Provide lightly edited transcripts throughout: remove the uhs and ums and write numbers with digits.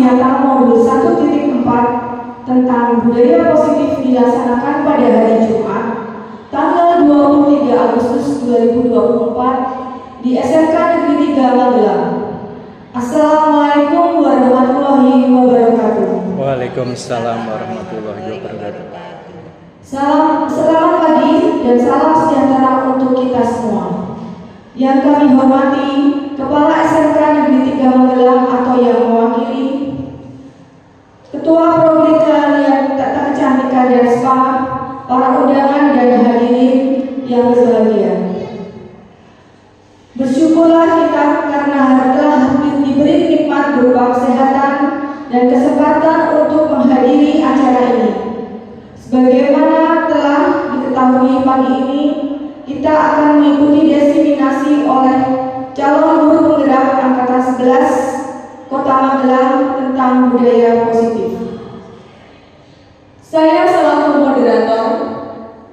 nyata modul 1.4 tentang budaya positif dilaksanakan pada hari Jumat, tanggal 23 Agustus 2024 di SMK Negeri 3 Magelang. Assalamualaikum warahmatullahi wabarakatuh. Waalaikumsalam warahmatullahi wabarakatuh. Selamat pagi dan salam sejahtera untuk kita semua. Yang kami hormati Kepala SMK Negeri 3 Magelang atau yang mewakili, Ketua Program yang Tata Kecantikan dan Spa, para undangan dan hadirin yang berbahagia. Bersyukurlah kita karena telah diberi nikmat berupa kesehatan dan kesempatan untuk menghadiri acara ini. Sebagaimana telah diketahui pagi ini, kita akan mengikuti diseminasi oleh calon guru penggerak angkatan 11 Kota Magelang tentang budaya positif. Saya selaku moderator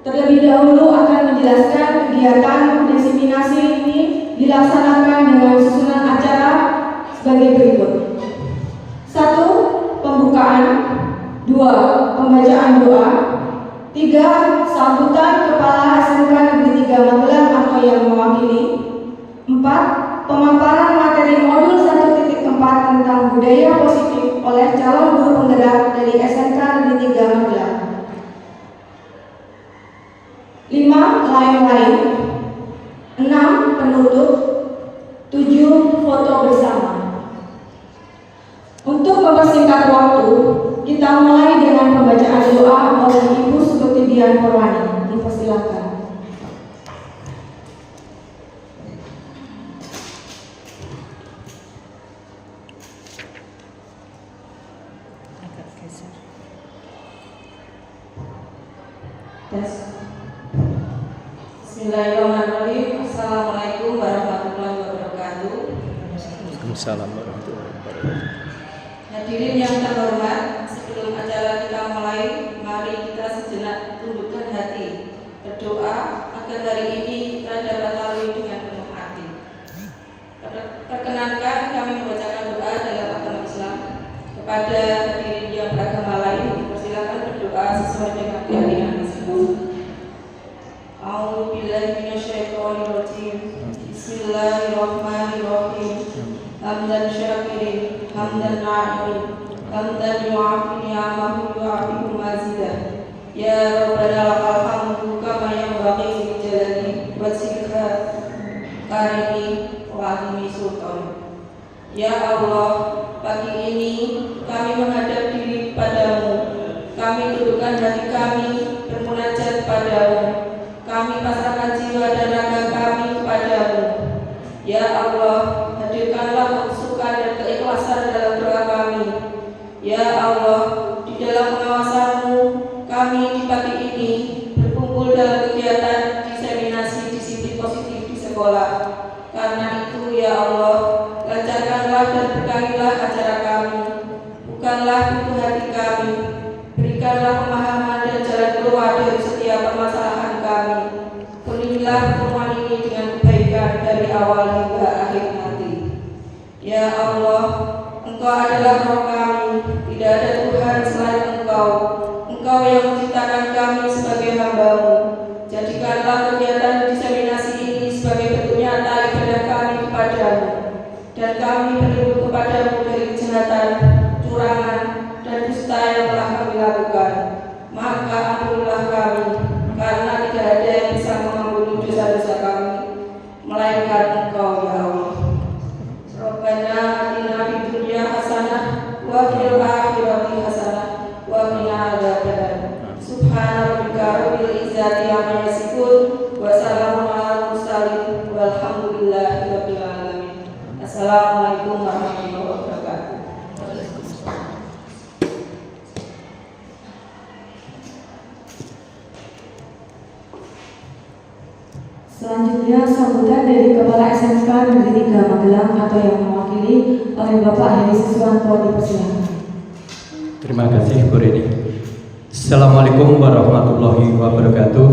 terlebih dahulu akan menjelaskan kegiatan diseminasi ini dilaksanakan dengan susunan acara sebagai berikut. 1. Pembukaan. 2. Pembacaan doa. 3. Sambutan Kepala SMK Negeri 3 Magelang atau yang mewakili. 4. Pemaparan materi modul 1.4 tentang budaya positif oleh calon guru penggerak dari SMK Negeri 3 Magelang. 5. Lain-lain. 6. Penutup. 7. Foto bersama. Untuk mempersingkat waktu, kita mulai dengan pembacaan doa oleh Ibu Sukutidian Purwani. Dipersilakan. Bismillahirrahmanirrahim. Assalamualaikum warahmatullahi wabarakatuh. Waalaikumsalam warahmatullahi wabarakatuh. Hadirin yang terhormat, sebelum acara kita mulai, mari kita sejenak tundukkan hati, berdoa agar hari ini kita dapat lalui dengan penuh hati. Perkenankan kami membacakan doa dalam agama Islam. Kepada hadirin yang beragama lain, persilakan berdoa sesuai dengan keyakinan masing-masing. A'udzubillahi minasyaitonirrajim. Bismillahirrahmanirrahim. Hamdan syakirin, hamdan na'imin, hamdan yu'afi ni'amahu yu'afi mazidah. Ya Rabbana lakal hamdu kama yanbaghi li jalali wajhika karimi wa 'azimi sultan. Ya Allah, pagi ini kami menghadap diri padamu. Kami tundukkan hati kami bermunajat padamu. Kami pasrahkan jiwa dan raga kami kepadamu. Ya Allah, hadirkanlah kesukaan dan keikhlasan dalam doa kami. Ya Allah, di dalam pengawasanmu kami di pagi ini berkumpul dalam kegiatan diseminasi disiplin positif di sekolah. Karena itu ya Allah, lancarkanlah dan berkahilah acara kami. Bukanlah pintu hati kami. Berikanlah pemahaman dan jalan keluar dari setiap permasalahan kami. Penuhilah pertemuan ini dengan kebaikan dari awal hingga akhir nanti. Ya Allah, Engkau adalah Roh kami. Tidak ada Tuhan selain Engkau. Engkau yang menciptakan kami sebagai hamba-Mu. Jadikanlah kegiatan diseminasi ini sebagai bentuk nyata ibadah kami kepadamu. Dan kami berlindung kepadamu dari kejahatan, curangan, dan dusta yang telah kami lakukan. Maka ampunilah kami, karena tidak ada yang bisa mengampuni dosa-dosa kami melainkan Engkau ya Allah. Rabbana atina fid dunya hasanah wa fil akhirati hasanah wa qina adzabannar. Subhana rabbika rabbil izzati amma yasifun wa salamun alal mursalin walhamdulillahi rabbil alamin. Assalamualaikum warahmatullahi wabarakatuh. Selanjutnya sambutan dari Kepala SMK Negeri 3 Magelang atau yang mewakili oleh Bapak Heri Siswanto. Dipersilakan. Terima kasih Bu Reni. Assalamualaikum warahmatullahi wabarakatuh.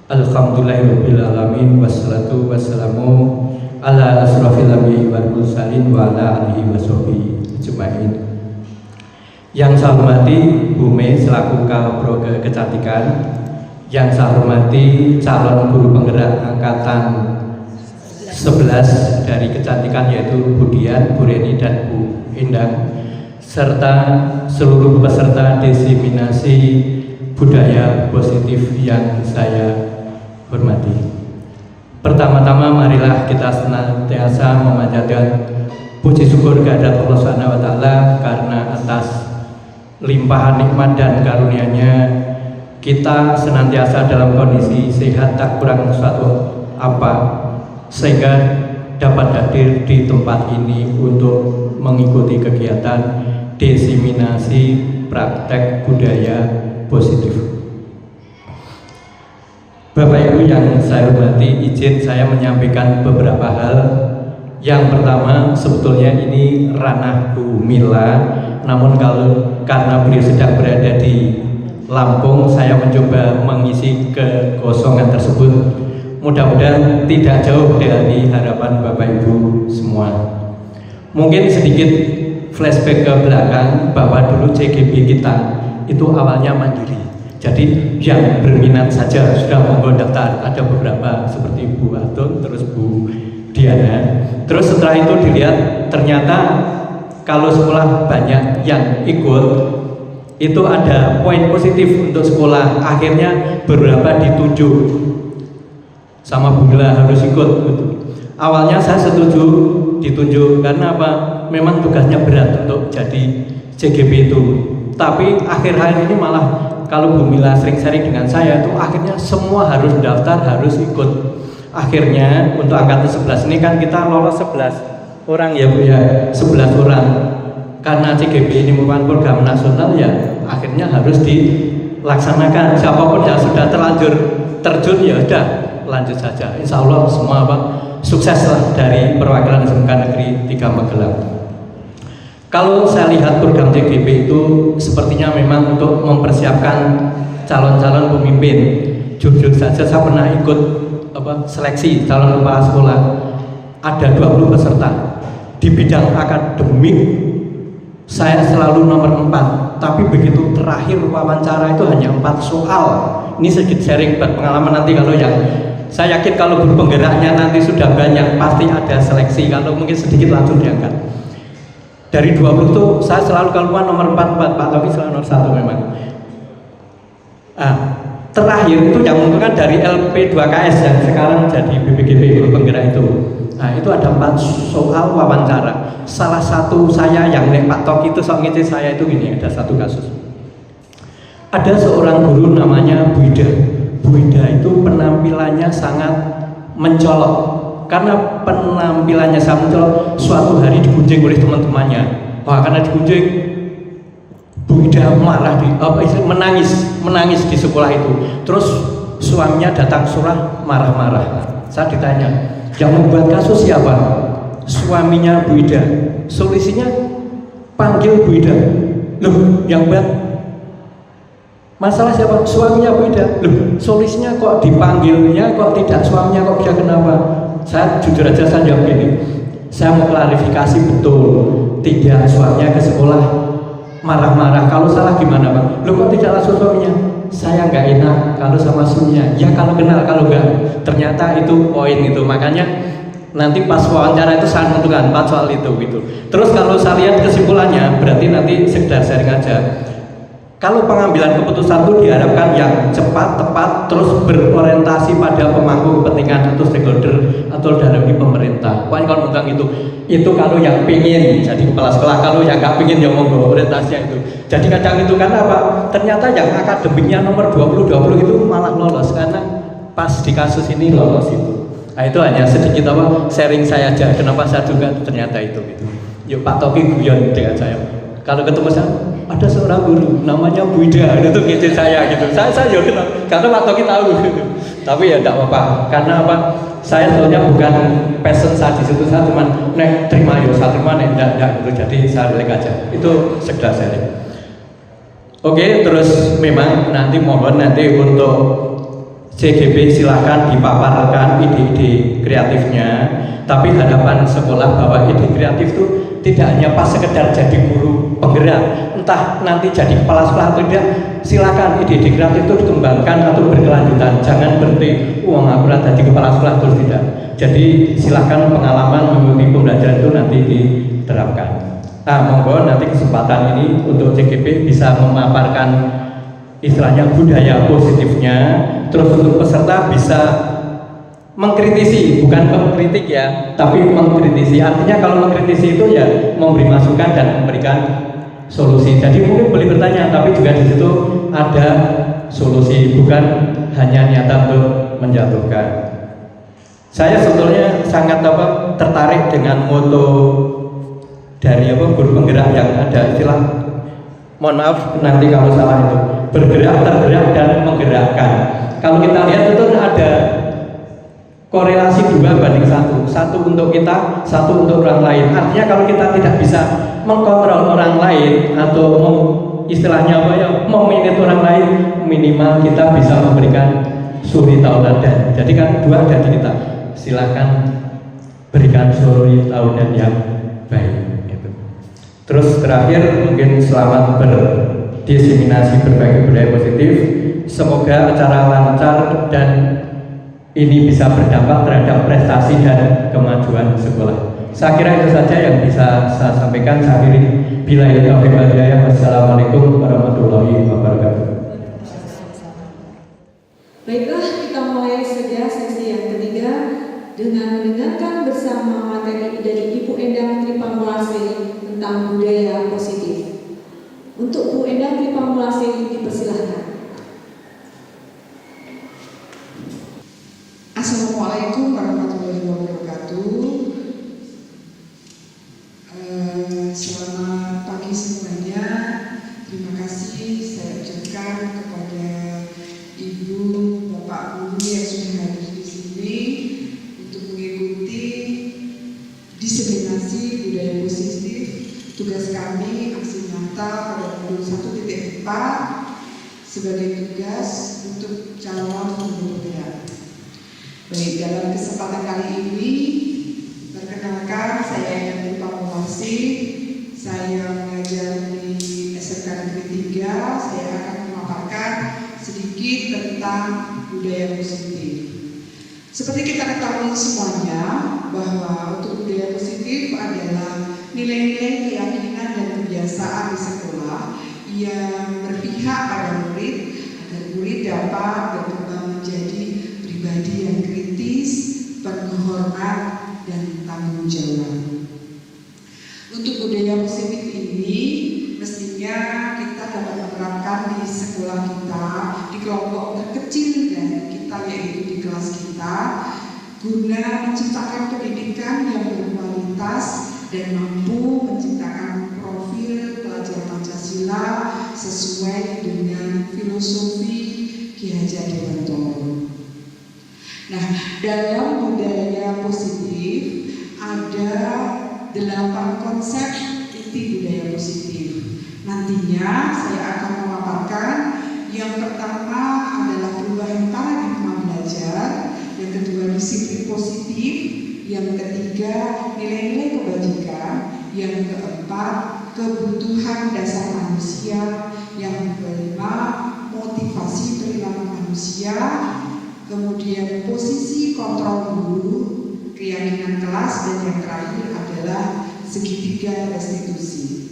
Alhamdulillahirabbil alamin wassalatu wassalamu ala asrofil anbiya'i wal mursalin wa ala alihi washabihi ajmain. Yang saya hormati Bu Mei selaku Kapro Kecantikan, yang saya hormati calon guru penggerak angkatan 11 dari Kecantikan yaitu Bu Dian, Bu Reni dan Bu Endang, serta seluruh peserta diseminasi budaya positif yang saya hormati. Pertama-tama marilah kita senantiasa memanjatkan puji syukur kehadirat Allah Subhanahu wa taala karena atas limpahan nikmat dan karunia-Nya kita senantiasa dalam kondisi sehat tak kurang suatu apa sehingga dapat hadir di tempat ini untuk mengikuti kegiatan diseminasi praktek budaya positif. Bapak Ibu yang saya hormati, izin saya menyampaikan beberapa hal. Yang pertama, sebetulnya ini ranah Bu Mila, namun karena beliau sedang berada di Lampung, saya mencoba mengisi kekosongan tersebut. Mudah-mudahan tidak jauh dari harapan Bapak Ibu semua. Mungkin sedikit flashback ke belakang bahwa dulu CGB kita itu awalnya mandiri. Jadi yang berminat saja sudah monggo daftar. Ada beberapa seperti Bu Atun, terus Bu Diana. Terus setelah itu dilihat ternyata kalau sekolah banyak yang ikut, itu ada poin positif untuk sekolah. Akhirnya beberapa ditunjuk sama Bu Mila harus ikut gitu. Awalnya saya setuju ditunjuk karena apa? Memang tugasnya berat untuk jadi CGB itu. Tapi akhir-akhir ini malah kalau Bu Mila sering sharing dengan saya itu akhirnya semua harus daftar, harus ikut. Akhirnya untuk angkatan 11 ini kan kita lolos 11 orang ya Bu ya, 11 orang. Karena CGB ini merupakan program nasional ya akhirnya harus dilaksanakan. Siapapun yang sudah terlanjur terjun ya udah lanjut saja. Insya Allah semua sukses lah dari perwakilan SMK Negeri 3 Magelang. Kalau saya lihat program CGB itu sepertinya memang untuk mempersiapkan calon-calon pemimpin. Jujur saja saya pernah ikut seleksi calon kepala sekolah. Ada 20 peserta. Di bidang akademik saya selalu nomor 4, tapi begitu terakhir wawancara itu hanya 4 soal. Ini sedikit sharing buat pengalaman nanti kalau yang saya yakin kalau guru penggeraknya nanti sudah banyak pasti ada seleksi, kalau mungkin sedikit langsung diangkat. Dari 20 itu saya selalu keluar nomor 4, Pak, tapi selalu nomor 1 memang. Terakhir itu yang menguntungkan dari LP2KS yang sekarang jadi BPGB guru penggerak itu. Nah itu ada 4 soal wawancara. Salah satu saya yang Pak Tok itu sok ngisi saya itu gini, ada satu kasus. Ada seorang guru namanya Bu Ida. Bu Ida itu penampilannya sangat mencolok. Karena penampilannya sangat mencolok, suatu hari digunjing oleh teman-temannya. Wah, karena digunjing, Bu Ida marah menangis di sekolah itu. Terus suaminya datang surah marah-marah. Saya ditanya, yang membuat kasus siapa? Suaminya Bu Ida. Solusinya panggil Bu Ida. Loh, yang buat masalah siapa? Suaminya Bu Ida. Loh, solusinya kok dipanggilnya, kok tidak suaminya, kok bisa kenapa? Saya jujur aja saya jawab gini. Saya mau klarifikasi betul. Tidak suaminya ke sekolah marah-marah. Kalau salah gimana Pak? Loh kok tidak langsung suaminya? Saya nggak enak kalau sama suaminya. Ya kalau kenal, kalau nggak. Ternyata itu poin itu. Makanya nanti pas wawancara itu saya menentukan 4 soal itu gitu. Terus kalau saya lihat kesimpulannya, berarti nanti sekedar sharing aja. Kalau pengambilan keputusan itu diharapkan yang cepat, tepat, terus berorientasi pada pemangku kepentingan atau stakeholder atau dari pemerintah. Pokoknya kalau tentang itu kalau yang pingin jadi kepala sekolah, kalau yang nggak pingin ya monggo orientasinya itu. Jadi kadang itu karena apa? Ternyata yang akademiknya nomor 20 itu malah lolos karena pas di kasus ini lolos itu. Nah itu hanya sedikit sharing saya aja. Kenapa saya juga ternyata itu gitu. Yuk Pak Toki guyon dengan saya. Kalau ketemu saya, ada seorang guru namanya Bu Ida, itu ngisi saya gitu. Saya juga kenal, karena Pak Toki tahu gitu. Tapi ya tidak apa-apa, karena apa? Saya sebetulnya bukan passion saya di situ, saya cuma terima saya terima enggak gitu. Jadi saya relek aja. Itu sekedar sharing. Oke, terus memang nanti mohon nanti untuk CGP silakan dipaparkan ide-ide kreatifnya, tapi harapan sekolah bahwa ide kreatif itu tidak hanya pas sekedar jadi guru penggerak, entah nanti jadi kepala sekolah atau tidak, silakan ide-ide kreatif itu dikembangkan atau berkelanjutan, jangan berhenti uang akurat jadi kepala sekolah terus tidak. Jadi silakan pengalaman mengikuti pembelajaran itu nanti diterapkan. Nah, monggo nanti kesempatan ini untuk CGP bisa memaparkan istilahnya budaya positifnya, terus untuk peserta bisa mengkritisi, bukan mengkritik ya, tapi mengkritisi. Artinya kalau mengkritisi itu ya memberi masukan dan memberikan solusi. Jadi mungkin boleh bertanya, tapi juga di situ ada solusi, bukan hanya niatan untuk menjatuhkan. Saya sebetulnya sangat tertarik dengan moto dari guru penggerak yang ada istilah, mohon maaf nanti kalau salah itu, bergerak, tergerak, dan menggerakkan. Kalau kita lihat itu ada korelasi 2:1, satu untuk kita, satu untuk orang lain. Artinya kalau kita tidak bisa mengkontrol orang lain atau istilahnya memanage orang lain, minimal kita bisa memberikan suri tauladan. Jadi kan dua ada di kita, silakan berikan suri tauladan yang baik. Terus terakhir mungkin selamat berdiseminasi berbagai budaya positif. Semoga acara lancar dan ini bisa berdampak terhadap prestasi dan kemajuan sekolah. Saya kira itu saja yang bisa saya sampaikan. Saya akhiri. Billahi taufiq wal hidayah. Wassalamualaikum warahmatullahi wabarakatuh. Baiklah, kita mulai saja sesi yang ketiga dengan mendengarkan bersama materi dari Ibu Endang Tripamulase tentang budaya positif. Untuk Bu Endang Tripamulase dipersilahkan. Assalamualaikum warahmatullahi wabarakatuh. Selamat pagi semuanya. Terima kasih saya ucapkan kepada Ibu, Bapak Guru yang sudah hadir di sini untuk mengikuti diseminasi budaya positif. Tugas kami aksi nyata pada modul 1.4 sebagai tugas untuk calon guru penggerak. Baik, dalam kesempatan kali ini perkenalkan saya Endang Tripamulase. Saya mengajar di SMK Negeri 3. Saya akan memaparkan sedikit tentang budaya positif. Seperti kita ketahui semuanya bahwa untuk budaya positif adalah nilai-nilai keyakinan dan kebiasaan di sekolah yang berpihak pada murid agar murid dapat berkembang menjadi pribadi yang kritis, penuh hormat, dan tanggung jawab. Untuk budaya positif ini mestinya kita dapat menerapkan di sekolah kita, di kelompok terkecil dari kita yaitu di kelas kita, guna menciptakan pendidikan yang berkualitas dan mampu menciptakan profil pelajar Pancasila sesuai dengan filosofi Ki Hajar Dewantoro. Nah, dalam budaya positif ada 8 konsep inti budaya positif. Nantinya saya akan memaparkan yang pertama adalah perubahan paradigma belajar, yang kedua disiplin positif, yang ketiga nilai-nilai kebajikan, yang keempat kebutuhan dasar manusia, yang kelima motivasi perilaku manusia, kemudian posisi kontrol guru, keyakinan kelas, dan yang terakhir adalah segitiga restitusi.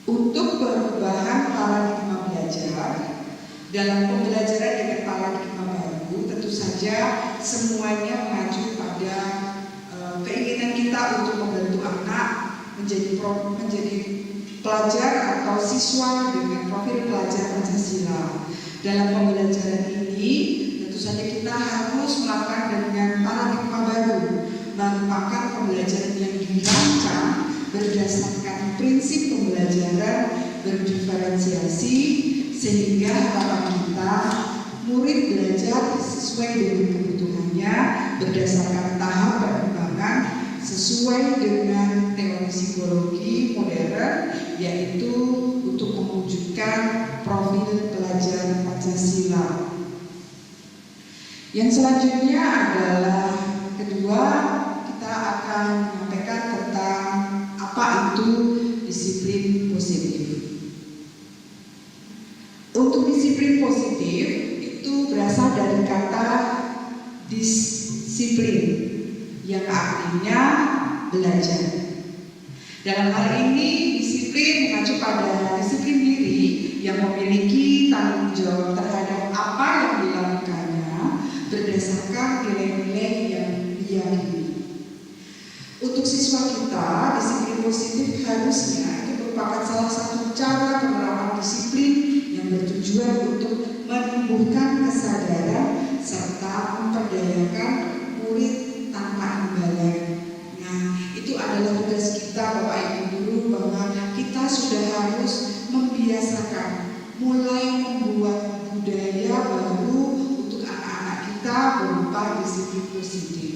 Untuk perubahan paradigma belajar dalam pembelajaran dengan paradigma baru, tentu saja semuanya mengacu pada keinginan kita untuk membantu anak menjadi pelajar atau siswa dengan profil pelajar Pancasila. Dalam pembelajaran ini tentu saja kita harus melakukan dengan paradigma baru, merupakan pembelajaran yang dirancang berdasarkan prinsip pembelajaran berdiferensiasi, sehingga harapan kita murid belajar sesuai dengan kebutuhannya berdasarkan tahap perkembangan sesuai dengan teori psikologi modern, yaitu untuk mewujudkan profil pelajar Pancasila Yang selanjutnya adalah kedua, kita akan menyampaikan tentang apa itu disiplin positif. Untuk disiplin positif itu berasal dari kata disiplin yang artinya belajar. Dalam hal ini disiplin mengacu pada disiplin diri yang memiliki tanggung jawab terhadap apa yang dilakukannya berdasarkan nilai-nilai yang diyakini. Untuk siswa kita, disiplin positif harusnya itu merupakan salah satu cara penerapan disiplin yang bertujuan untuk menumbuhkan kesadaran serta memperdayakan murid tanpa imbalan. Nah, itu adalah tugas kita Bapak Ibu Guru, bahwa kita sudah harus membiasakan, mulai membuat budaya baru untuk anak-anak kita berupa disiplin positif.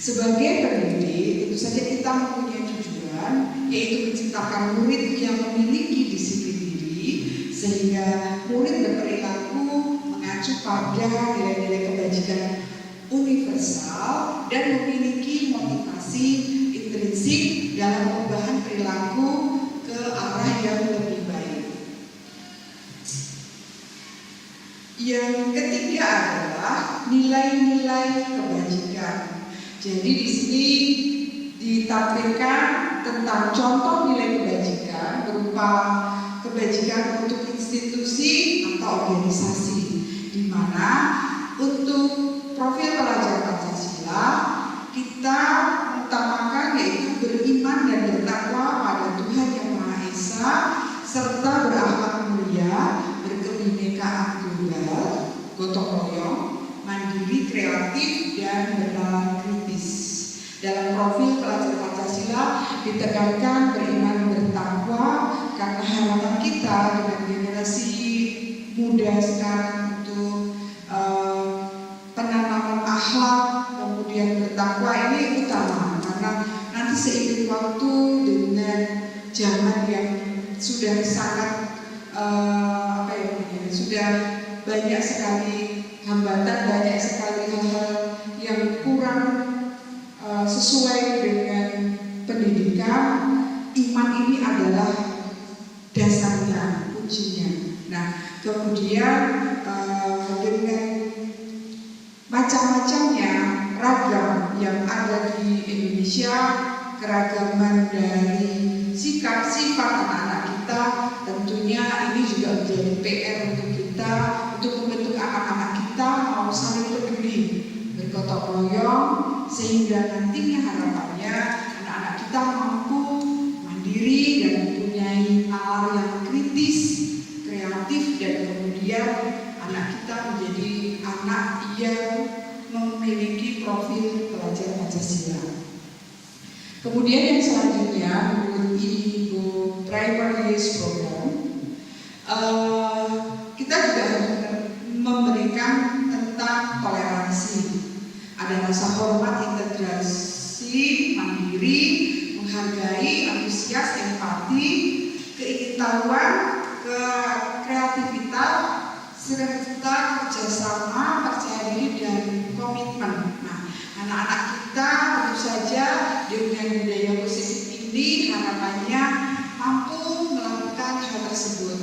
Sebagai pendidik, tentu saja kita mempunyai tujuan, yaitu menciptakan murid yang memiliki disiplin diri, sehingga murid berperilaku mengacu pada nilai-nilai kebajikan universal dan memiliki motivasi intrinsik dalam perubahan perilaku ke arah yang lebih baik. Yang ketiga adalah nilai-nilai kebajikan. Jadi di sini ditampilkan tentang contoh nilai kebajikan berupa kebajikan untuk institusi atau organisasi, di mana untuk profil pelajar Pancasila kita mengutamakan yaitu beriman dan bertakwa pada Tuhan Yang Maha Esa serta berakhlak mulia, berkebinekaan tunggal, gotong royong, mandiri, kreatif, dan bernalar kritis. Dalam profil pelajar Pancasila ditekankan beriman bertakwa karena harapan kita dengan generasi muda sekarang untuk penanaman akhlak kemudian bertakwa ini utama, karena nanti seiring waktu dengan zaman yang sudah sangat sudah banyak sekali hambatan, banyak sekali hal-hal yang kurang sesuai dengan pendidikan. Iman ini adalah dasarnya, kuncinya. Nah, kemudian dengan macam-macamnya ragam yang ada di Indonesia, keragaman dari sikap sifat anak-anak kita, tentunya ini juga menjadi PR untuk kita untuk membentuk anak-anak kita mau saling peduli, bergotong royong, sehingga nantinya harapannya anak-anak kita mampu mandiri dan mempunyai nalar yang kritis, kreatif, dan kemudian anak kita menjadi anak yang memiliki profil pelajar Pancasila. Kemudian yang selanjutnya menurut Ibu Primary Years Program, kita juga harus memberikan tentang toleransi. Ada rasa hormat, integrasi, mandiri, menghargai, antusias, empati, keingintahuan, kreativitas, serta kerjasama, percaya diri, dan komitmen. Nah, anak-anak kita tentu saja dengan budaya positif ini harapannya mampu melakukan hal tersebut.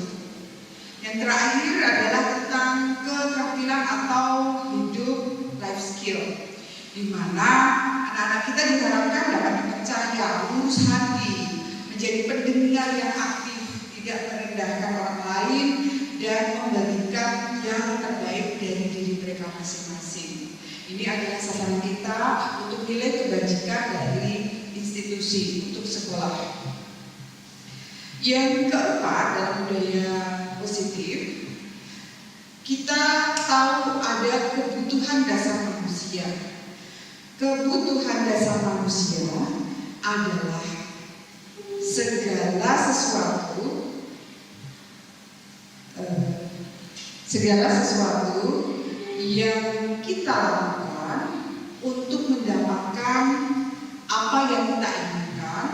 Yang terakhir adalah tentang keterampilan atau hidup life skill, di mana anak-anak kita diharapkan dapat dipercaya, lurus hati, menjadi pendengar yang aktif, tidak merendahkan orang lain, dan memberikan yang terbaik dari diri mereka masing-masing. Ini adalah sasaran kita untuk nilai kebajikan dari institusi untuk sekolah. Yang keempat, dalam budaya positif, kita tahu ada kebutuhan dasar manusia. Kebutuhan dasar manusia adalah segala sesuatu yang kita lakukan untuk mendapatkan apa yang kita inginkan.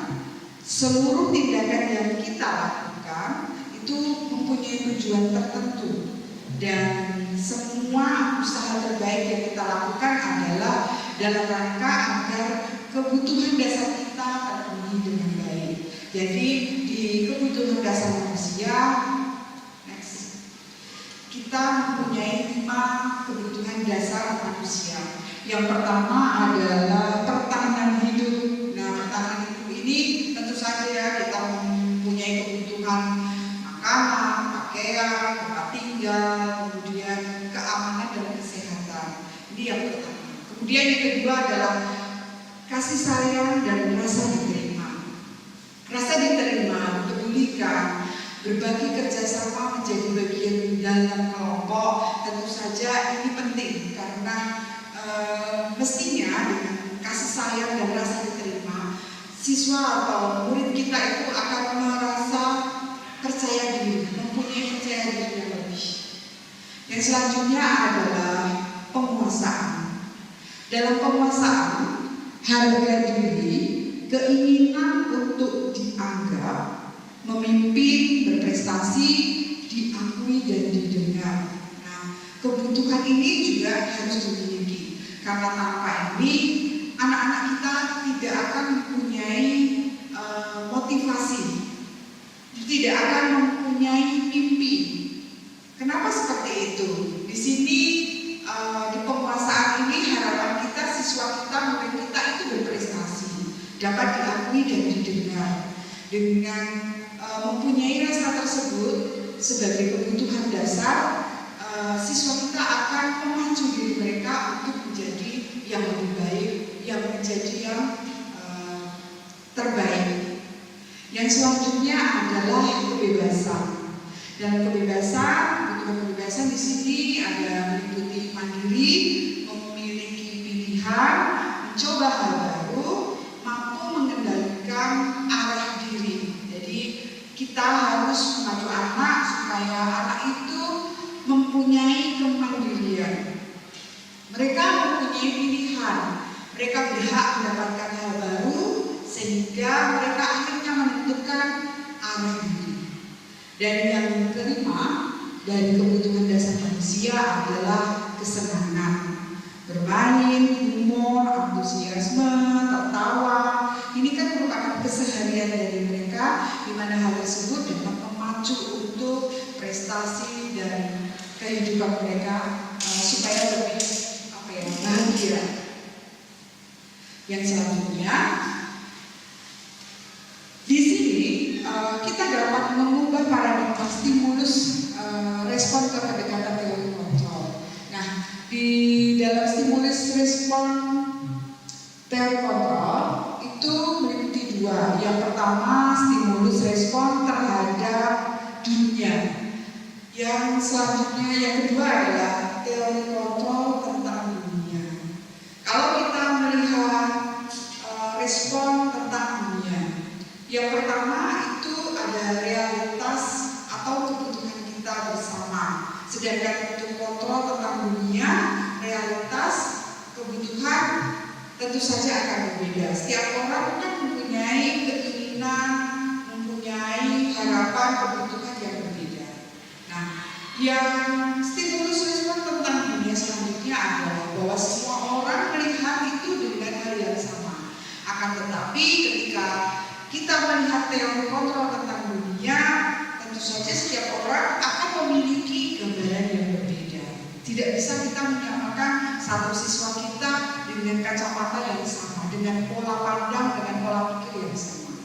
Seluruh tindakan yang kita lakukan itu mempunyai tujuan tertentu dan semua usaha terbaik yang kita lakukan adalah dalam rangka agar kebutuhan dasar kita terpenuhi dengan baik. Jadi di kebutuhan dasar manusia, kita mempunyai 5 kebutuhan dasar manusia. Yang pertama adalah pertahanan hidup. Nah, pertahanan hidup ini tentu saja ya, kita mempunyai kebutuhan makanan, pakaian, tempat tinggal, kemudian keamanan dan kesehatan. Ini yang pertama. Kemudian yang kedua adalah kasih sayang dan rasa diterima. Rasa diterima, dipedulikan, berbagi kerjasama menjadi bagian dalam kelompok. Tentu saja ini penting karena mestinya dengan kasih sayang dan rasa diterima, siswa atau murid kita itu akan merasa percaya diri, mempunyai percaya diri yang lebih. Yang selanjutnya adalah penguasaan. Dalam penguasaan, harga diri, keinginan untuk dianggap, memimpin, berprestasi, diakui dan didengar. Nah, kebutuhan ini juga harus dimiliki. Karena tanpa ini, anak-anak kita tidak akan mempunyai motivasi, tidak akan mempunyai mimpi. Kenapa seperti itu? Di sini di penguasaan ini harapan kita, siswa kita, murid kita itu berprestasi, dapat diakui dan didengar. Dengan mempunyai rasa tersebut sebagai kebutuhan dasar, siswa kita akan memacu diri mereka untuk menjadi yang lebih baik, yang menjadi yang terbaik. Yang selanjutnya adalah kebebasan. Dan kebebasan, kebutuhan kebebasan di sini ada meliputi mandiri, memiliki pilihan, mencoba hal baru, mampu mengendalikan arah diri. Jadi kita harus memacu anak supaya anak itu mempunyai kemandirian. Mereka mempunyai pilihan, mereka berhak mendapatkan hal baru sehingga mereka akhirnya menentukan arah diri. Dan yang kelima dari kebutuhan dasar manusia adalah kesenangan, bermain, humor, antusiasme, tertawa. Ini kan merupakan keseharian dari mereka, di mana hal tersebut dapat memacu untuk prestasi dan kehidupan mereka supaya lebih bahagia. Yang selanjutnya, di sini kita dapat mengubah paradigma stimulus respon ke pendekatan teori kontrol. Nah, di dalam stimulus respon teori kontrol itu meliputi 2. Yang pertama, stimulus respon terhadap dunia. Yang selanjutnya, yang kedua adalah teori kontrol tentang dunia. Kalau kita melihat respon tentang dunia, yang pertama itu ada realitas atau kebutuhan kita bersama. Sedangkan untuk kontrol tentang dunia, realitas, kebutuhan tentu saja akan berbeda. Setiap orang kan mempunyai keinginan, mempunyai harapan, kebutuhan yang berbeda. Nah, yang stimulus respon tentang dunia selanjutnya adalah bahwa semua orang melihat itu dengan hal yang sama. Akan tetapi ketika kita melihat teori kontrol tentang dunia, tentu saja setiap orang akan memiliki gambaran yang berbeda. Tidak bisa kita menyamakan satu siswa kita dengan kacamata yang sama, dengan pola pandang, dengan pola pikir yang sama.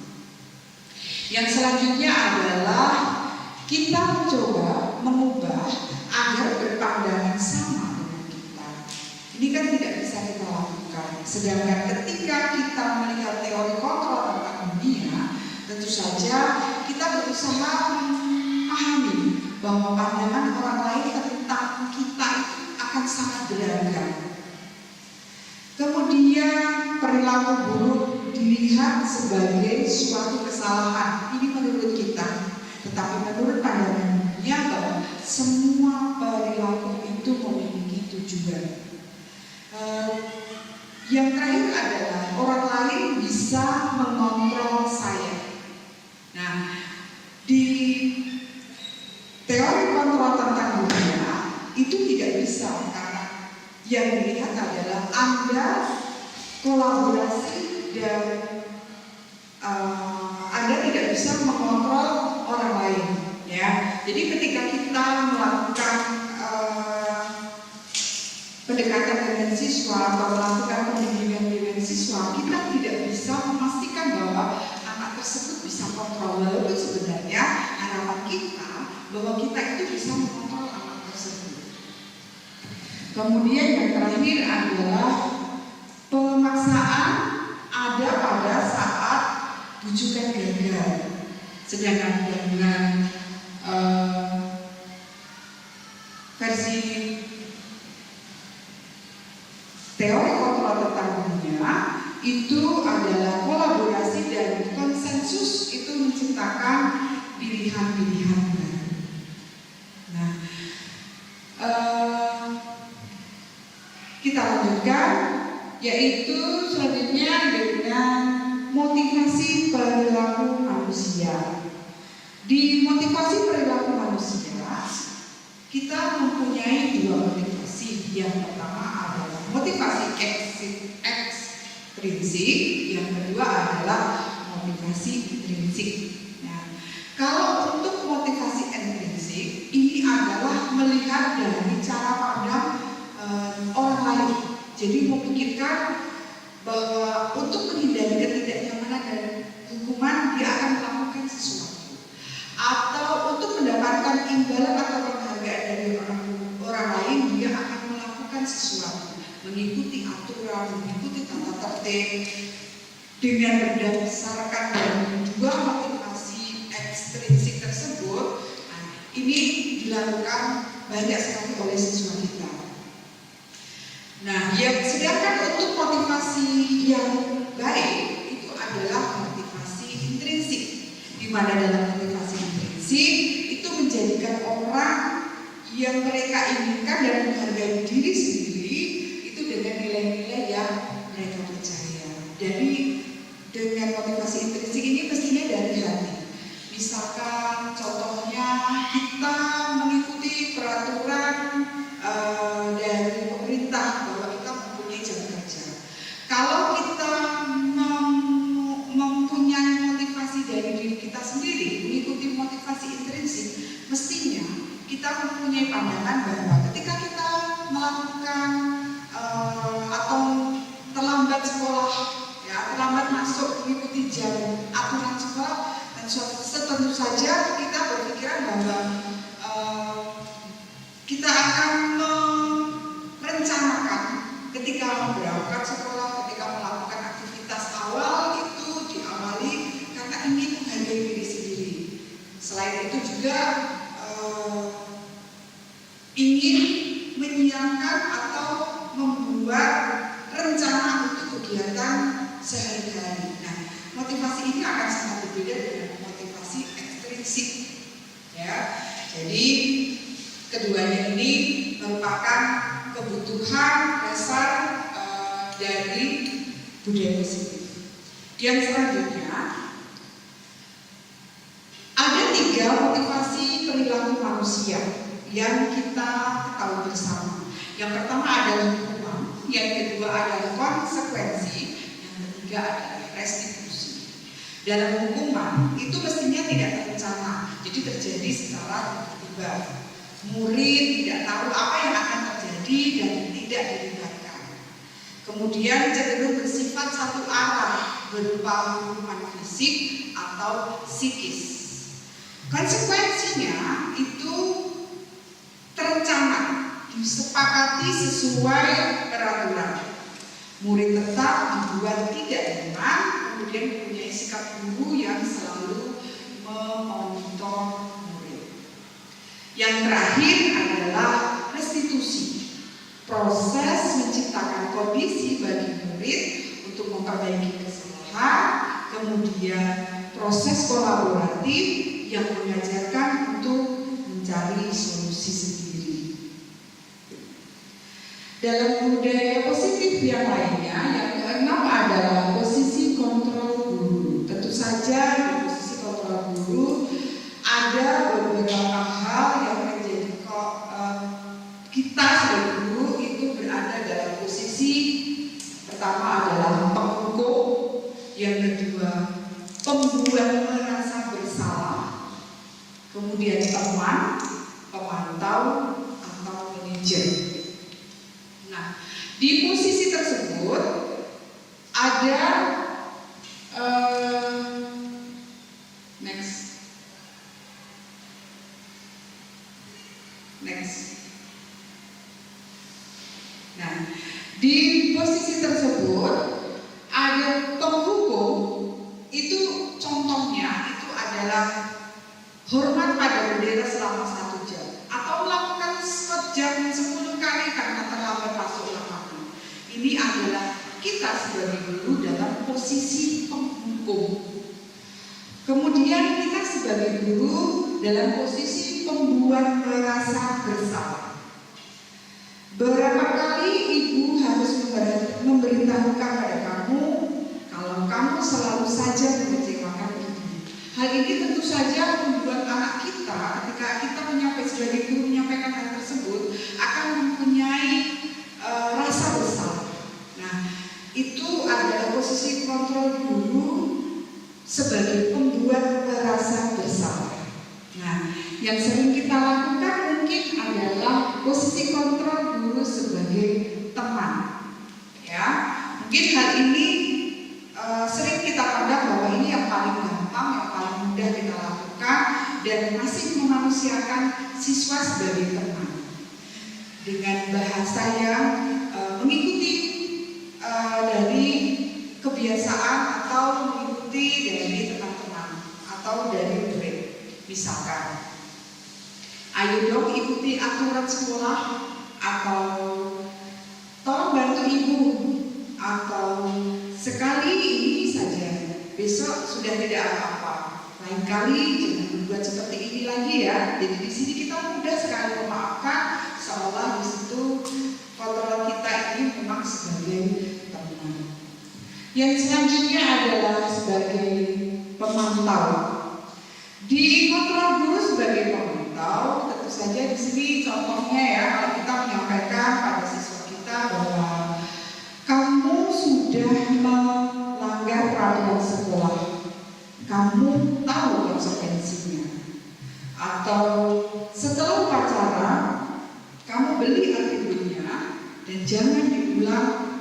Yang selanjutnya adalah kita mencoba mengubah agar berpandangan sama dengan kita. Ini kan tidak bisa kita lakukan. Sedangkan ketika kita melihat teori kontrol tentang dunia, tentu saja kita berusaha memahami bahwa pandangan orang lain tentang kita itu akan sangat beragam. Kemudian perilaku buruk dilihat sebagai suatu kesalahan. Ini menurut kita. Tetapi menurut pandangan dunia bahwa semua perilaku itu memiliki tujuan. Yang terakhir adalah orang lain bisa mengontrol saya. Nah, di teori kontrol tentang dunia yang dilihat adalah Anda kolaborasi dan Anda tidak bisa mengontrol orang lain, ya. Jadi ketika kita melakukan pendekatan dengan siswa atau melakukan pembimbingan dengan siswa, kita tidak bisa memastikan bahwa anak tersebut bisa kontrol, walaupun sebenarnya harapan kita bahwa kita itu bisa mengontrol anak tersebut. Kemudian yang terakhir adalah pemaksaan ada pada saat bujukan gagal. Sedangkan dengan versi teori kontrol tertangguhnya itu adalah kolaborasi dan konsensus itu menciptakan pilihan-pilihan baru. Nah, kita lanjutkan, yaitu selanjutnya dengan motivasi perilaku manusia. Di motivasi perilaku manusia, kita mempunyai dua motivasi. Yang pertama adalah motivasi ekstrinsik, yang kedua adalah motivasi intrinsik. Nah, kalau untuk motivasi intrinsik, ini adalah melihat dari cara pandang orang lain. Jadi memikirkan bahwa untuk menghindari ketidaknyamanan dan hukuman dia akan melakukan sesuatu, atau untuk mendapatkan imbalan atau penghargaan dari orang lain dia akan melakukan sesuatu, mengikuti aturan, mengikuti tata tertib dengan berdasarkan dua motivasi ekstrinsik tersebut. Nah, ini dilakukan banyak sekali oleh siswa kita. Nah, yang sedangkan untuk motivasi yang baik itu adalah motivasi intrinsik, di mana dalam motivasi intrinsik itu menjadikan orang yang mereka inginkan dan menghargai diri sendiri itu dengan nilai-nilai yang mereka percaya. Jadi dengan motivasi intrinsik ini mestinya dari hati. Misalkan contohnya kita mengikuti peraturan dari pemerintah bahwa kita mempunyai jam kerja. Kalau kita mempunyai motivasi dari diri kita sendiri, mengikuti motivasi intrinsik, mestinya kita mempunyai pandangan bahwa ketika kita melakukan atau terlambat sekolah, ya, terlambat masuk mengikuti jam aturan sekolah, dan tentu saja kita berpikiran bahwa kita akan merencanakan ketika berangkat sekolah, ketika melakukan aktivitas awal itu diawali karena ingin menghargai diri sendiri. Selain itu juga ingin menyiapkan atau membuat rencana untuk kegiatan sehari-hari. Nah, motivasi ini akan sangat berbeda dengan motivasi ekstrinsik, ya. Jadi keduanya ini merupakan kebutuhan dasar dari budaya positif. Yang selanjutnya ada 3 motivasi perilaku manusia yang kita tahu bersama. Yang pertama adalah hukuman, yang kedua adalah konsekuensi, yang ketiga adalah restitusi. Dalam hukuman itu mestinya tidak terencana, jadi terjadi secara tiba-tiba. Murid tidak tahu apa yang akan terjadi dan tidak dilibatkan. Kemudian cenderung bersifat satu arah, berupa hukuman fisik atau psikis. Konsekuensinya itu terencana, disepakati sesuai peraturan. Murid tetap dibuat tidak nyaman, kemudian mempunyai sikap guru yang selalu memonitor murid. Yang terakhir adalah restitusi, proses menciptakan kondisi bagi murid untuk memperbaiki kesalahan, kemudian proses kolaboratif yang mengajarkan untuk mencari solusi sendiri. Dalam budaya positif yang lainnya, yang keenam adalah posisi kontrol guru. Tentu saja di posisi kontrol guru ada beberapa hal yang menjadi kita sebagai guru itu berada kemudian teman, pemantau, atau manajer. Nah, di posisi tersebut ada next. Nah, di posisi tersebut ada penghukum. Itu contohnya itu adalah hormat pada bendera selama 1 jam atau melakukan jam 10 kali karena terlambat masuk lapangan. Ini adalah kita sebagai guru dalam posisi penghukum. Kemudian kita sebagai guru dalam posisi pembuat merasa bersalah. Berapa kali ibu harus memberitahukan pada kamu kalau kamu selalu saja mengecewakan ibu. Hal ini tentu saja membuat anak kita ketika kita sebagai guru menyampaikan hal tersebut akan mempunyai rasa bersalah. Nah, itu adalah posisi kontrol guru sebagai pembuat merasa bersalah. Nah, yang sering kita lakukan mungkin adalah posisi kontrol guru sebagai teman. Ya, mungkin hal ini sering kita pandang bahwa ini yang paling gampang, yang paling mudah kita lakukan, dan masih memanusiakan siswa sebagai teman dengan bahasa yang mengikuti dari kebiasaan atau mengikuti dari teman-teman atau dari murid. Misalkan, ayo dong ikuti aturan sekolah, atau tolong bantu ibu, atau sekali ini saja, besok sudah tidak apa-apa. Lain kali jangan berbuat seperti ini lagi ya. Jadi di sini kita mudah sekali memaafkan, seolah di situ kontrol kita ini memang sebagai teman. Yang selanjutnya adalah sebagai pemantau. Di kontrol guru sebagai pemantau, tentu saja di sini contohnya ya, kalau kita menyampaikan pada siswa kita bahwa kamu sudah melanggar peraturan sekolah, kamu tahu konsekuensinya. Atau setelah upacara, kamu beli atributnya dan jangan diulang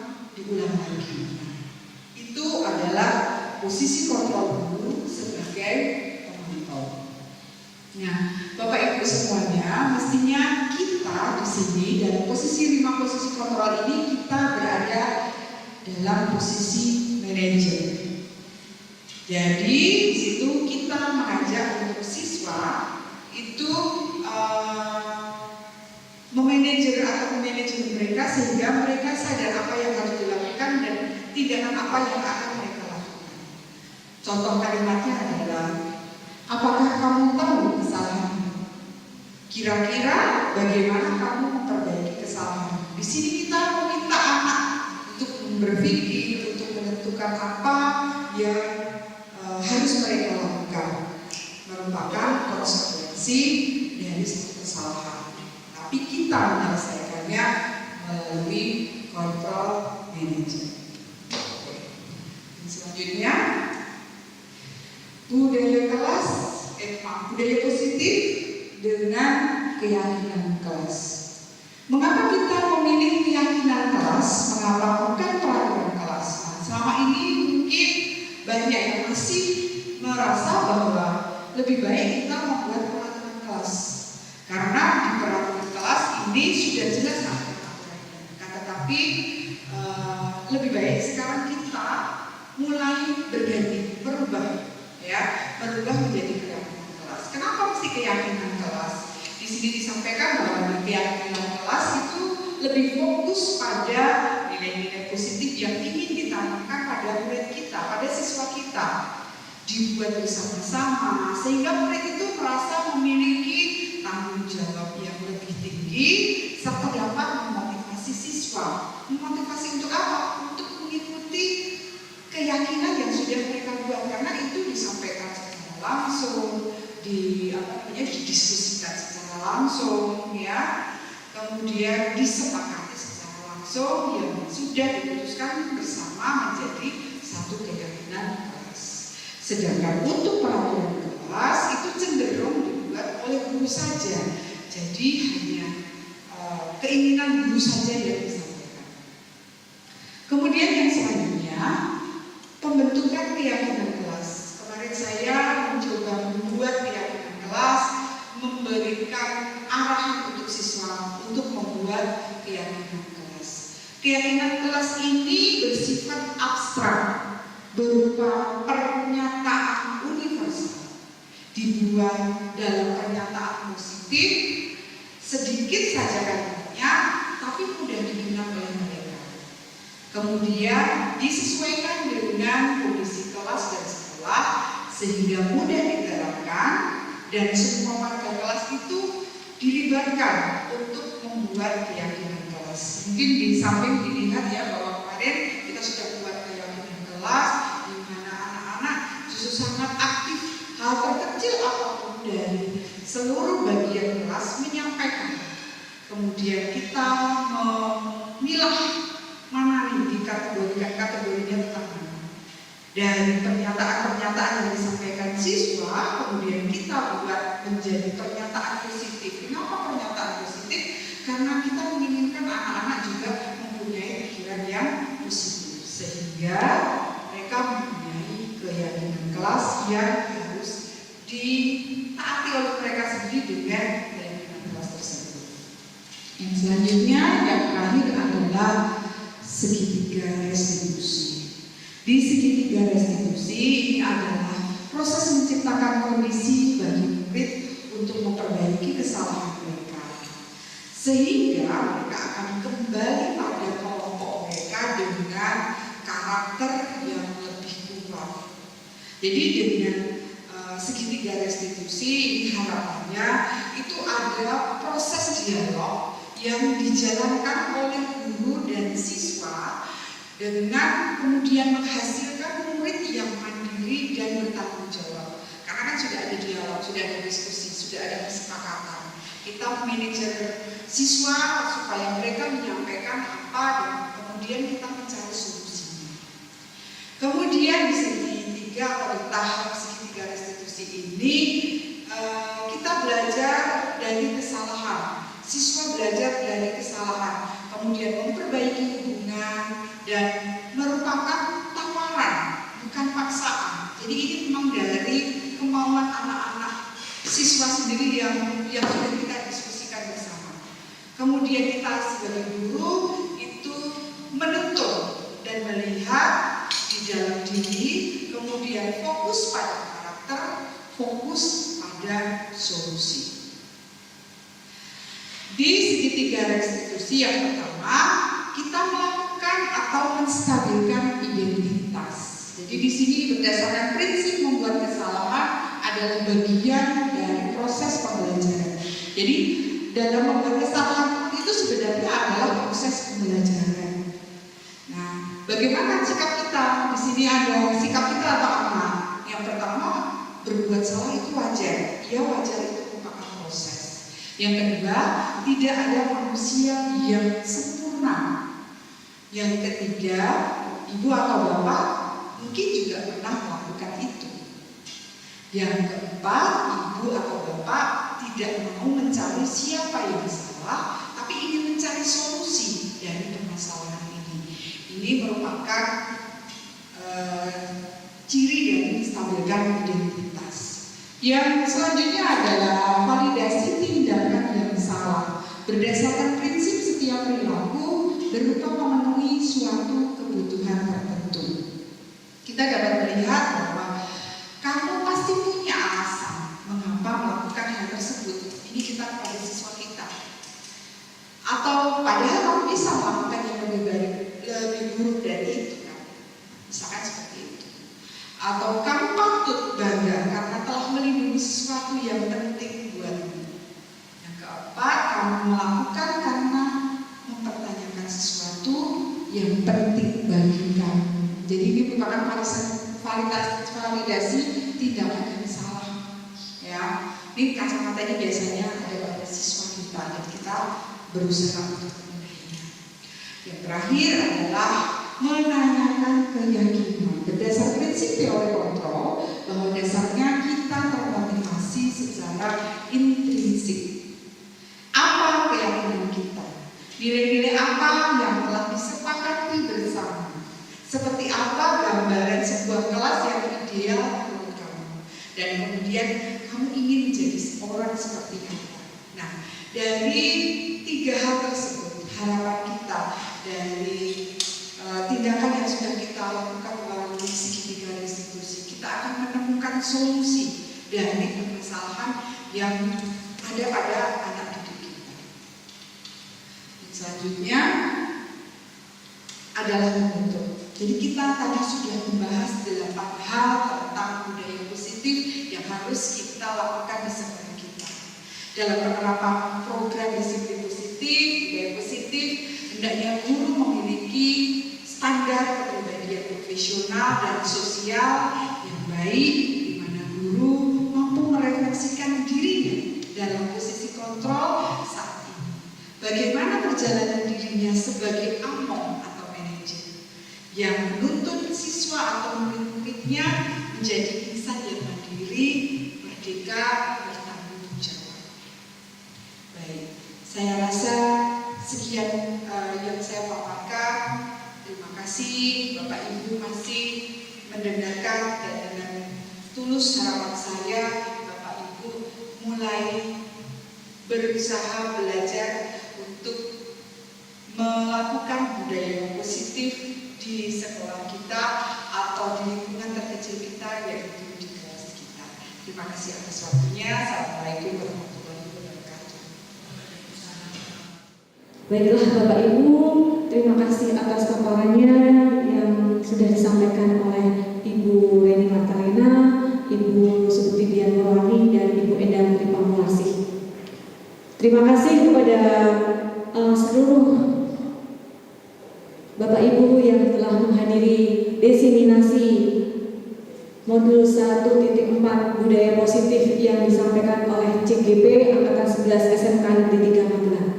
lagi. Itu adalah posisi kontrol guru sebagai pemantau. Nah, Bapak Ibu semuanya, mestinya kita di sini dalam posisi 5 posisi kontrol ini kita berada dalam posisi manajer. Jadi di situ kita mengajak untuk siswa itu memanajer atau memanajer mereka sehingga mereka sadar apa yang harus dilakukan dan tindakan apa yang akan mereka lakukan. Contoh kalimatnya adalah, apakah kamu tahu kesalahanmu? Kira-kira bagaimana kamu memperbaiki kesalahan? Di sini kita meminta anak untuk berpikir, untuk menentukan apa yang harus mereka lakukan, merupakan konsekuensi dari satu kesalahan. Tapi kita menyelesaikannya melalui kontrol manajer. Selanjutnya, budaya positif dengan keyakinan kelas. Mengapa kita memilih keyakinan kelas? Mengapa bukan peraturan kelas? Nah, selama ini mungkin banyak yang masih merasa bahwa lebih baik kita membuat peraturan kelas, karena di peraturan kelas ini sudah jelas aturannya. Tetapi lebih baik sekarang kita mulai berganti, berubah menjadi keyakinan kelas. Kenapa mesti keyakinan kelas? Di sini disampaikan bahwa di keyakinan kelas itu lebih fokus pada nilai-nilai positif yang ingin ditanamkan pada murid kita, pada siswa kita, dibuat bersama-sama sehingga murid itu merasa memiliki tanggung jawab yang lebih tinggi serta dapat memotivasi siswa. Memotivasi untuk apa? Untuk mengikuti keyakinan yang sudah mereka buat, karena itu disampaikan secara langsung, didiskusikan secara langsung, ya, kemudian disepakati secara langsung yang sudah diputuskan bersama menjadi satu keyakinan kelas. Sedangkan untuk peraturan kelas itu cenderung dibuat saja. Jadi hanya keinginan guru saja yang disampaikan. Kemudian yang selanjutnya, pembentukan keyakinan kelas. Kemarin saya mencoba membuat keyakinan kelas, memberikan arahan untuk siswa untuk membuat keyakinan kelas. Keyakinan kelas ini bersifat abstrak, berupa pernyataan universal, dibuat dalam pernyataan positif, sedikit saja kalimatnya, tapi mudah dikenal oleh mereka. Kemudian disesuaikan dengan kondisi kelas dan sekolah sehingga mudah diterapkan dan semua warga kelas itu dilibatkan untuk membuat keyakinan kelas. Mungkin di samping dilihat ya bahwa kemarin kita sudah buat keyakinan kelas di mana anak-anak justru sangat aktif, hal terkecil apapun dari seluruh bagian kelas menyampaikan. Kemudian kita memilah mana nih dikategorikan kategorinya tentang mana. Dari pernyataan-pernyataan yang disampaikan siswa, kemudian kita buat menjadi pernyataan positif. Kenapa pernyataan positif? Karena kita menginginkan anak-anak juga mempunyai pikiran yang positif, sehingga mereka mempunyai keyakinan kelas yang harus ditaati oleh mereka sendiri dengan keyakinan kelas tersebut. Yang selanjutnya, yang terakhir adalah segitiga restitusi. Di segitiga restitusi ini adalah proses menciptakan kondisi bagi murid untuk memperbaiki kesalahan mereka, sehingga mereka akan kembali pada kelompok mereka dengan karakter yang lebih kuat. Jadi dengan segitiga restitusi ini harapannya itu ada proses dialog yang dijalankan oleh guru dan siswa dengan kemudian menghasilkan murid yang mandiri dan bertanggung jawab. Karena kan sudah ada dialog, sudah ada diskusi, sudah ada kesepakatan. Kita manajer siswa supaya mereka menyampaikan apa dan kemudian kita mencari solusinya. Kemudian di segitiga atau di tahap segitiga restitusi ini kita belajar dari kesalahan. Siswa belajar dari kesalahan, kemudian memperbaiki hubungan dan merupakan tawaran, bukan paksaan. Jadi ini memang dari kemauan anak-anak siswa sendiri yang sudah kita diskusikan bersama. Kemudian kita sebagai guru itu menuntut dan melihat di dalam diri, kemudian fokus pada karakter, fokus pada solusi. Di segitiga restitusi yang pertama, kita melakukan atau menstabilkan identitas. Jadi di sini berdasarkan prinsip membuat kesalahan adalah bagian dari proses pembelajaran. Jadi dalam membuat kesalahan itu sebenarnya adalah proses pembelajaran. Nah, bagaimana sikap kita? Di sini ada sikap kita atau apa? Yang pertama, berbuat salah itu wajar. Ya wajar itu merupakan proses. Yang kedua, tidak ada manusia yang sempurna. Yang ketiga, ibu atau bapak mungkin juga pernah melakukan itu. Yang keempat, ibu atau bapak tidak mau mencari siapa yang salah, tapi ingin mencari solusi dari permasalahan ini. Ini merupakan ciri dari stabilkan identitas. Yang selanjutnya adalah validasi tindakan yang salah berdasarkan prinsip setiap perilaku berupa memenuhi suatu kebutuhan tertentu. Kita dapat melihat bahwa kamu pasti punya alasan mengapa melakukan hal tersebut. Ini kita kepada siswa kita. Atau padahal kamu bisa melakukan yang lebih baik, lebih buruk dari itu kan. Misalkan seperti itu. Atau kamu patut bangga karena telah melindungi sesuatu yang penting buatmu. Yang keempat, kamu melakukan karena mempertanyakan sesuatu yang penting bagi kamu. Jadi ini merupakan validasi tindakan yang salah. Ya, ini kacamata ini biasanya ada pada siswa kita dan kita berusaha untuk menemukannya. Yang terakhir adalah menanyakan keyakinan berdasar prinsip teori kontrol bahwa dasarnya kita termotivasi secara intrinsik. prinsip. Apa keyakinan kita? Nilai-nilai apa yang telah disepakati bersama? Seperti apa gambaran sebuah kelas yang ideal menurut kamu? Dan kemudian kamu ingin menjadi seorang seperti apa? Nah, dari 3 hal tersebut, harapan kita dari tindakan yang sudah kita lakukan melalui segitiga restitusi, kita akan menemukan solusi dari permasalahan yang ada pada anak didik kita. Selanjutnya adalah membentuk. Jadi kita tadi sudah membahas 8 hal tentang budaya positif yang harus kita lakukan di sekolah kita. Dalam penerapan program disiplin positif, budaya positif, hendaknya guru memiliki standar kepribadian profesional dan sosial yang baik, di mana guru mampu merefleksikan dirinya dalam posisi kontrol saat ini. Bagaimana perjalanan dirinya sebagai among atau manajer yang menuntun siswa atau murid-muridnya menjadi insan yang mandiri, merdeka, bertanggung jawab. Baik, saya rasa sekian yang saya paparkan. Terima kasih Bapak Ibu masih mendengarkan, dan dengan tulus harapan saya Bapak Ibu mulai berusaha belajar untuk melakukan budaya yang positif di sekolah kita atau di lingkungan terkecil kita, yaitu di kelas kita. Terima kasih atas waktunya. Assalamualaikum warahmatullahi wabarakatuh. Baiklah Bapak Ibu, terima kasih atas paparannya yang sudah disampaikan oleh Ibu Reni Martalina, Ibu Subtidian Mawani, dan Ibu Endang Tripamulasi. Terima kasih kepada seluruh Bapak Ibu yang telah menghadiri desiminasi modul 1.4 budaya positif yang disampaikan oleh CGP Angkatan 11 SMK Negeri 3 Magelang.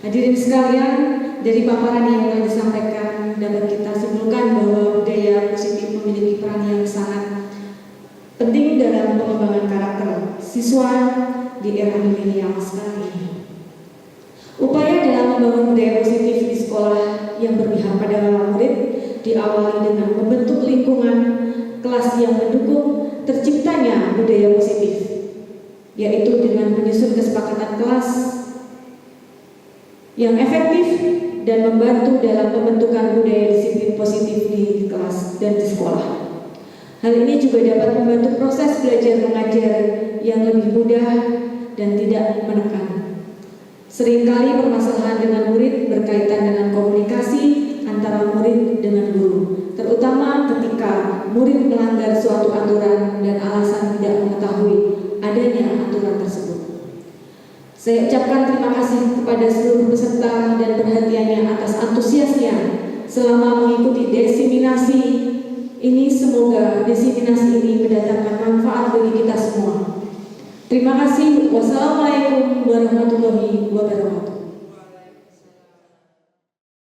Hadirin sekalian, dari paparan yang telah disampaikan dapat kita simpulkan bahwa budaya positif memiliki peran yang sangat penting dalam pengembangan karakter siswa di era milenial sekarang ini. Upaya dalam membangun budaya positif di sekolah yang berpihak pada murid diawali dengan membentuk lingkungan kelas yang mendukung terciptanya budaya positif, yaitu dengan menyusun kesepakatan kelas yang efektif dan membantu dalam pembentukan budaya disiplin positif di kelas dan di sekolah. Hal ini juga dapat membantu proses belajar mengajar yang lebih mudah dan tidak menekan. Seringkali permasalahan dengan murid berkaitan dengan komunikasi antara murid dengan guru, terutama ketika murid melanggar suatu aturan dan alasan tidak mengetahui adanya aturan tersebut. Saya ucapkan terima kasih kepada seluruh peserta dan perhatiannya atas antusiasnya selama mengikuti desiminasi ini. Semoga desiminasi ini mendatangkan manfaat bagi kita semua. Terima kasih. Wassalamualaikum warahmatullahi wabarakatuh.